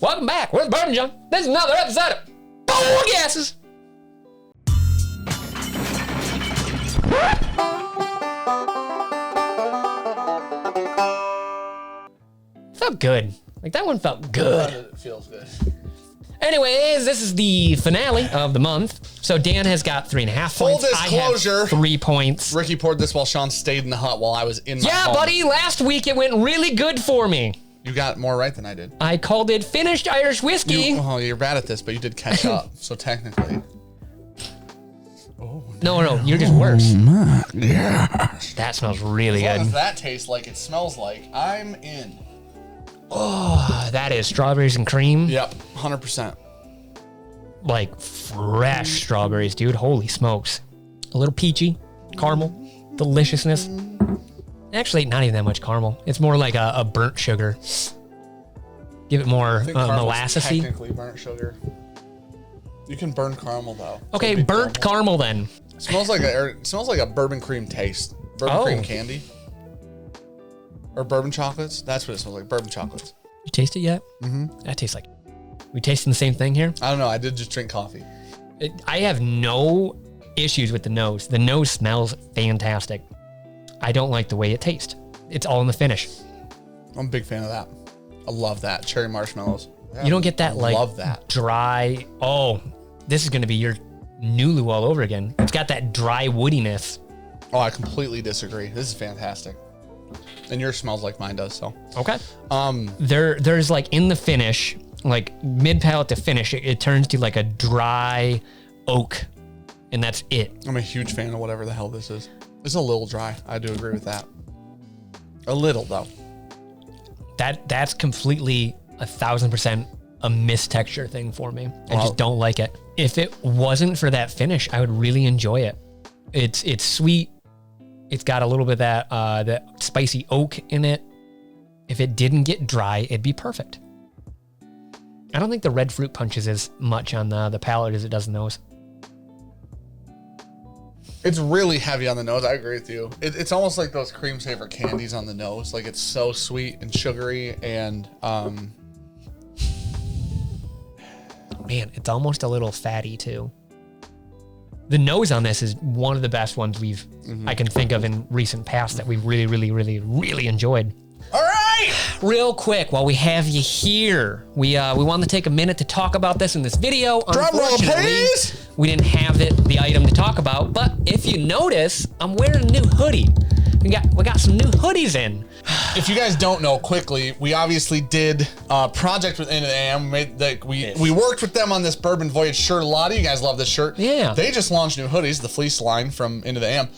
Welcome back. We're the Bourbonjunk. This is another episode of Four Guesses. Felt good. Like that one felt good. It feels good. Anyways, this is the finale of the month. So Dan has got 3.5 points. Full disclosure. I have 3 points. Ricky poured this while Sean stayed in the hut while I was in my home. Buddy, last week it went really good for me. You got more right than I did. I called it finished Irish whiskey. You're bad at this, but you did catch up. So technically. No, you're just worse. Yeah. That smells really As long good. as that tastes like it smells like, I'm in. Oh, that is strawberries and cream. Yep, 100%. Like fresh strawberries, dude. Holy smokes. A little peachy, caramel, deliciousness. Actually, not even that much caramel. It's more like a burnt sugar. Give it more molassesy. Technically burnt sugar. You can burn caramel though. Okay, burnt caramel then. It smells like a bourbon cream taste. Bourbon cream candy. Or bourbon chocolates. That's what it smells like. Bourbon chocolates. You taste it yet? Mm-hmm. That tastes like. We tasting the same thing here? I don't know. I did just drink coffee. I have no issues with the nose. The nose smells fantastic. I don't like the way it tastes. It's all in the finish. I'm a big fan of that. I love that. Cherry marshmallows. You don't get that like love that. dry. Oh, this is going to be your Nulu all over again. It's got that dry woodiness. Oh, I completely disagree. This is fantastic. And yours smells like mine does, so. Okay. There's like in the finish, like mid palate to finish, it turns to like a dry oak, and that's it. I'm a huge fan of whatever the hell this is. It's a little dry. I do agree with that. A little though. That's completely 1,000% a mistexture thing for me. I just don't like it. If it wasn't for that finish, I would really enjoy it. It's sweet. It's got a little bit of that spicy oak in it. If it didn't get dry, it'd be perfect. I don't think the red fruit punches as much on the palate as it does the nose. It's really heavy on the nose. I agree with you. It's almost like those cream saver candies on the nose. Like it's so sweet and sugary and man, it's almost a little fatty too. The nose on this is one of the best ones I can think of in recent past that we really, really, really, really enjoyed. All right. Real quick, while we have you here, we wanted to take a minute to talk about this in this video. Drum roll, please. We didn't have the item to talk about, but if you notice, I'm wearing a new hoodie. We got some new hoodies in. If you guys don't know, quickly, we obviously did a project with Into the AM. We worked with them on this Bourbon Voyage shirt. A lot of you guys love this shirt. Yeah. They just launched new hoodies, the fleece line from Into the AM,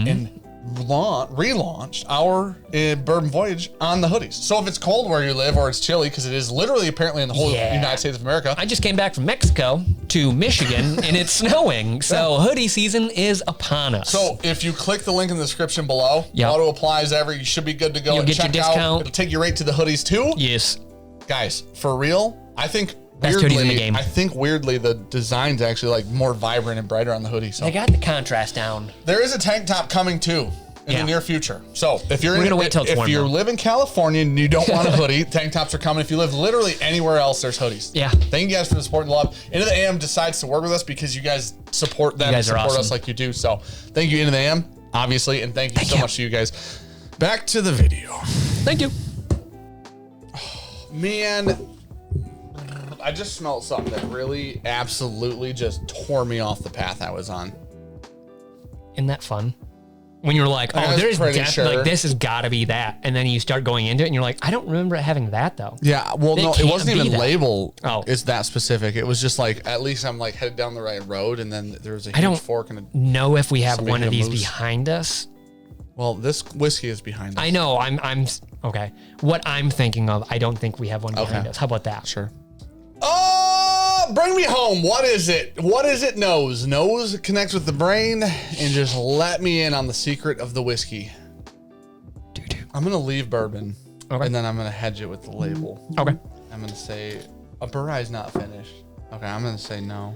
and relaunched our Bourbon Voyage on the hoodies. So if it's cold where you live or it's chilly, because it is literally apparently in the whole United States of America. I just came back from Mexico to Michigan and it's snowing. So hoodie season is upon us. So if you click the link in the description below, auto applies you should be good to go. You'll and get check your discount. out. It'll take you right to the hoodies too. Yes. Guys, for real, I think best hoodies in the game. I think weirdly the design's actually like more vibrant and brighter on the hoodie. So they got the contrast down. There is a tank top coming too in the near future. So if you're if you live in California and you don't want a hoodie, tank tops are coming. If you live literally anywhere else, there's hoodies. Yeah. Thank you guys for the support and love. Into the AM decides to work with us because you guys support them and support us like you do. So thank you, Into the AM, obviously, and thank you so much to you guys. Back to the video. Thank you. Man, I just smelled something that really absolutely just tore me off the path I was on. Isn't that fun? When you're like, there's definitely like this has got to be that, and then you start going into it, and you're like, I don't remember having that though. Yeah, well, no, it wasn't even labeled. Oh, it's that specific. It was just like at least I'm like headed down the right road, and then there was a huge fork and know if we have one of these behind us. Well, this whiskey is behind us. I know. I'm okay. What I'm thinking of, I don't think we have one behind us. How about that? Sure. Oh, bring me home. What is it? What is it? Nose connects with the brain, and just let me in on the secret of the whiskey. I'm gonna leave bourbon, and then I'm gonna hedge it with the label. Okay. I'm gonna say a Burai's not finished. Okay, I'm gonna say no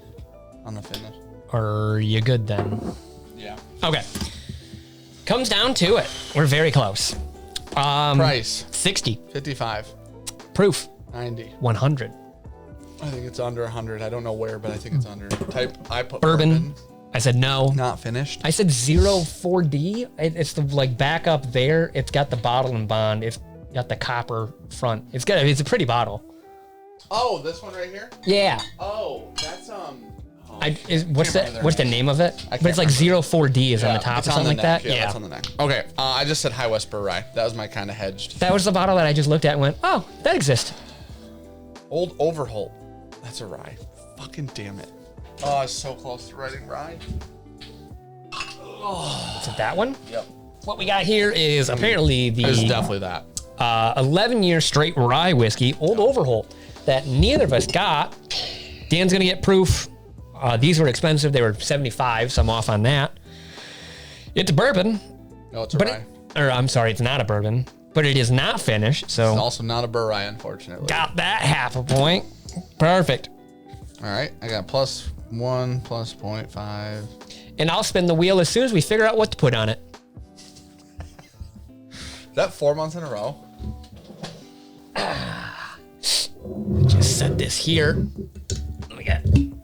on the finish. Are you good then? Yeah. Okay. Comes down to it. We're very close. Price 60. 55. Proof 90. 100. I think it's under 100. I don't know where, but I think it's under. I put Bourbon. I said no. Not finished. I said 04D. It's the like back up there. It's got the bottle and bond. It's got the copper front. It's a pretty bottle. Oh, this one right here? Yeah. Oh, that's what's the name of it? But it's like 04D is on the top or something like that. Yeah, it's on the neck. Okay, I just said High West Burr Rye. That was my kind of hedged. That was the bottle that I just looked at and went, oh, that exists. Old Overholt. That's a rye. Fucking damn it. Oh, I was so close to writing rye. Oh. Is it that one? Yep. What we got here is apparently It's definitely that. 11-year straight rye whiskey, Old Overholt, that neither of us got. Dan's gonna get proof. These were expensive. They were $75, so I'm off on that. It's a bourbon. No, it's a rye. I'm sorry, it's not a bourbon, but it is not finished, so. It's also not a Burr Rye, unfortunately. Got that half a point. Perfect. All right, I got +1, +0.5. And I'll spin the wheel as soon as we figure out what to put on it. Is that 4 months in a row? Just set this here.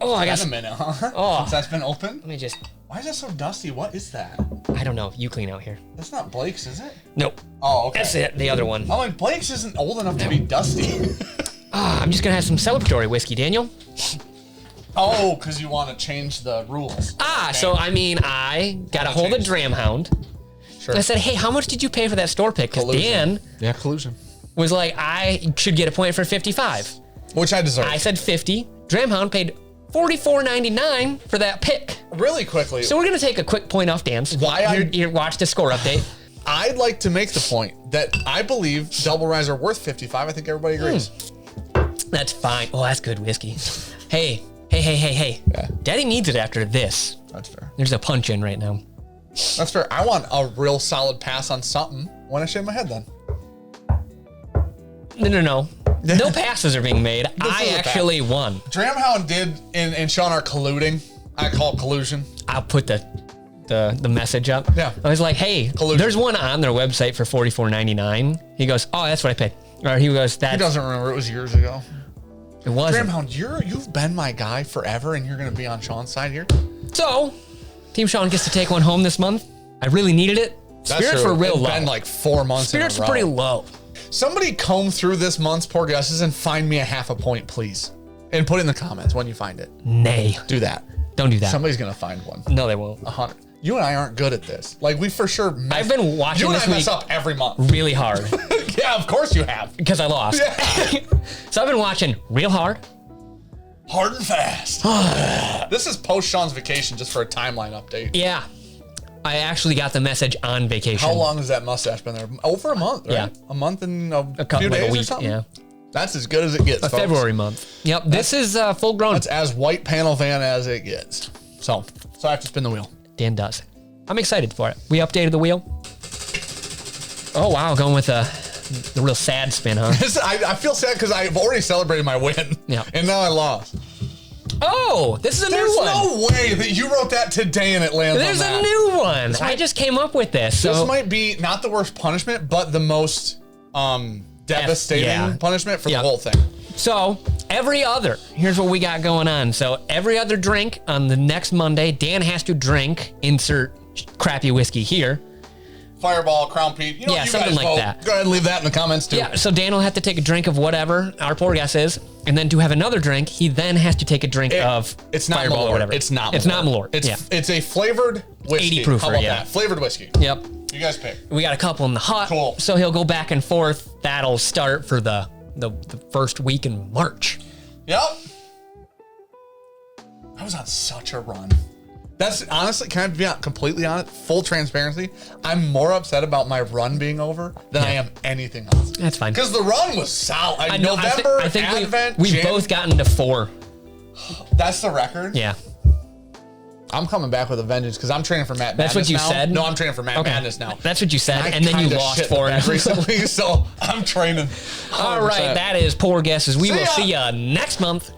I got a minute, huh? Oh. Since that's been open? Let me just. Why is that so dusty? What is that? I don't know. You clean out here. That's not Blake's, is it? Nope. Oh, okay. That's it. The other one. I'm like, Blake's isn't old enough to be dusty. I'm just gonna have some celebratory whiskey, Daniel. Oh, because you want to change the rules. So I got a hold of Dramhound. Sure. I said, hey, how much did you pay for that store pick? Because Dan collusion. was like, I should get a point for 55. Which I deserve. I said 50. Dramhound paid $44.99 for that pick. Really quickly. So we're gonna take a quick point off Dan's. Here, watch the score update. I'd like to make the point that I believe double ryes are worth 55. I think everybody agrees. That's fine. Oh, that's good whiskey. Hey. Yeah. Daddy needs it after this. That's fair. There's a punch in right now. That's fair. I want a real solid pass on something when I shave my head then. No. No passes are being made. I actually won. Dramhound did, and Sean are colluding. I call it collusion. I'll put the message up. Yeah. I was like, hey, collusion. There's one on their website for $44.99. He goes, oh, that's what I paid. Or he goes, He doesn't remember. It was years ago. It wasn't. Dramhound, you've been my guy forever, and you're going to be on Sean's side here. So, Team Sean gets to take one home this month. I really needed it. Spirits were real low. It's been like 4 months Spirits in a were row. pretty low. Somebody comb through this month's poor guesses and find me a half a point, please. And put it in the comments when you find it. Nay. Do that. Don't do that. Somebody's going to find one. No, they won't. 100. You and I aren't good at this. Like, we for sure mess. I've been watching this week. You and I mess up every month. Really hard. Yeah, of course you have. Because I lost. Yeah. So I've been watching real hard. Hard and fast. This is post Sean's vacation just for a timeline update. Yeah. I actually got the message on vacation. How long has that mustache been there? Over a month, right? Yeah. A month and a couple, few like days a week, or something? yeah. That's as good as it gets, A folks. February month. Yep. This is full grown. That's as white panel van as it gets. So I have to spin the wheel. Dan does. I'm excited for it. We updated the wheel. Oh, wow. Going with the real sad spin, huh? I feel sad because I've already celebrated my win. Yeah. And now I lost. Oh, this is a There's new one. no way that you wrote that today and it lands There's on that. a new one. I just came up with this. So This might be not the worst punishment, but the most devastating punishment for the whole thing. So here's what we got going on. So every other drink on the next Monday, Dan has to drink, insert crappy whiskey here. Fireball, Crown Pete, you something guys like vote. that. Go ahead and leave that in the comments too. Yeah, so Dan will have to take a drink of whatever our poor guess is, and then to have another drink, he then has to take a drink of it's not Fireball Malort. or whatever. It's not Malort. It's a flavored whiskey. 80 proof, How about yeah. that? Flavored whiskey. Yep. You guys pick. We got a couple in the hut. Cool. So he'll go back and forth. That'll start for the first week in March. Yep. I was on such a run. That's honestly, can I be completely honest? Full transparency. I'm more upset about my run being over than I am anything else. That's fine. Because the run was solid. I know. November, I think Advent, we've both gotten to 4. That's the record? Yeah. I'm coming back with a vengeance because I'm training for Matt That's Madness what you now. said? No, I'm training for Matt Madness now. That's what you said, I and then you kinda lost shit 4 recently, so I'm training. 100%. All right, that is poor guesses. We will ya. see you next month.